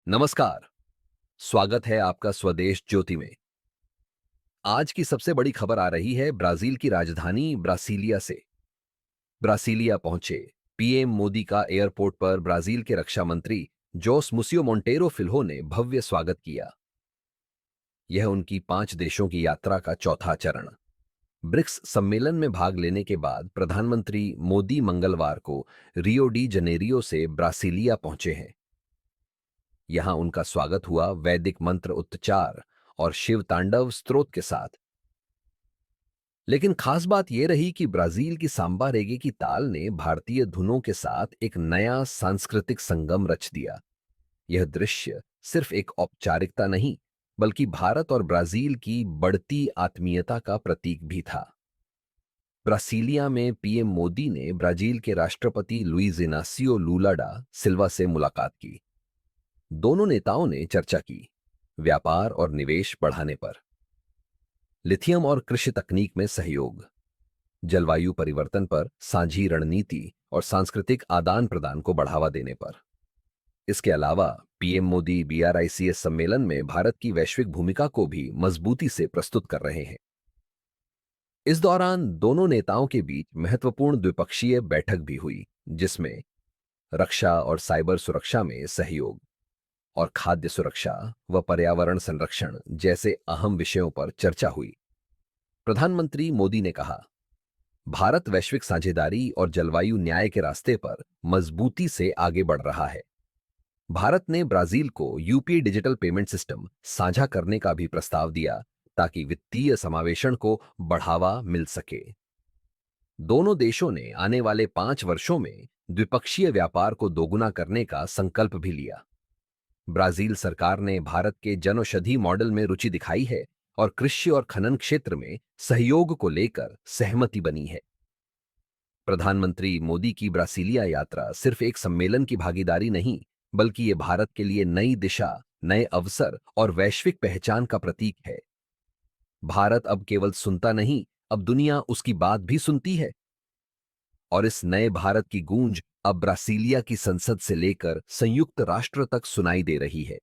नमस्कार। स्वागत है आपका स्वदेश ज्योति में। आज की सबसे बड़ी खबर आ रही है ब्राजील की राजधानी ब्रासीलिया से। ब्रासीलिया पहुंचे पीएम मोदी का एयरपोर्ट पर ब्राजील के रक्षा मंत्री जोस मुसियो मोंटेरो फिल्हो ने भव्य स्वागत किया। यह उनकी 5 देशों की यात्रा का चौथा चरण। ब्रिक्स सम्मेलन में भाग लेने के बाद प्रधानमंत्री मोदी मंगलवार को रियो डी जनेरियो से ब्रासीलिया पहुंचे हैं। यहां उनका स्वागत हुआ वैदिक मंत्र उच्चार और शिव तांडव स्तोत्र के साथ। लेकिन खास बात यह रही कि ब्राजील की सांबा रेगे की ताल ने भारतीय धुनों के साथ एक नया सांस्कृतिक संगम रच दिया। यह दृश्य सिर्फ एक औपचारिकता नहीं, बल्कि भारत और ब्राजील की बढ़ती आत्मीयता का प्रतीक भी था। ब्रासीलिया में पीएम मोदी ने ब्राजील के राष्ट्रपति लुइज इनासियो लूला डा सिल्वा से मुलाकात की। दोनों नेताओं ने चर्चा की व्यापार और निवेश बढ़ाने पर, लिथियम और कृषि तकनीक में सहयोग, जलवायु परिवर्तन पर साझी रणनीति और सांस्कृतिक आदान प्रदान को बढ़ावा देने पर। इसके अलावा पीएम मोदी बीआरआईसीएस सम्मेलन में भारत की वैश्विक भूमिका को भी मजबूती से प्रस्तुत कर रहे हैं। इस दौरान दोनों नेताओं के बीच महत्वपूर्ण द्विपक्षीय बैठक भी हुई, जिसमें रक्षा और साइबर सुरक्षा में सहयोग और खाद्य सुरक्षा व पर्यावरण संरक्षण जैसे अहम विषयों पर चर्चा हुई। प्रधानमंत्री मोदी ने कहा, भारत वैश्विक साझेदारी और जलवायु न्याय के रास्ते पर मजबूती से आगे बढ़ रहा है। भारत ने ब्राजील को यूपीआई डिजिटल पेमेंट सिस्टम साझा करने का भी प्रस्ताव दिया, ताकि वित्तीय समावेशन को बढ़ावा मिल सके। दोनों देशों ने आने वाले 5 वर्षों में द्विपक्षीय व्यापार को दोगुना करने का संकल्प भी लिया। ब्राजील सरकार ने भारत के जनौषधि मॉडल में रुचि दिखाई है और कृषि और खनन क्षेत्र में सहयोग को लेकर सहमति बनी है। प्रधानमंत्री मोदी की ब्रासीलिया यात्रा सिर्फ एक सम्मेलन की भागीदारी नहीं, बल्कि ये भारत के लिए नई दिशा, नए अवसर और वैश्विक पहचान का प्रतीक है। भारत अब केवल सुनता नहीं, अब दुनिया उसकी बात भी सुनती है। और इस नए भारत की गूंज अब ब्रासीलिया की संसद से लेकर संयुक्त राष्ट्र तक सुनाई दे रही है।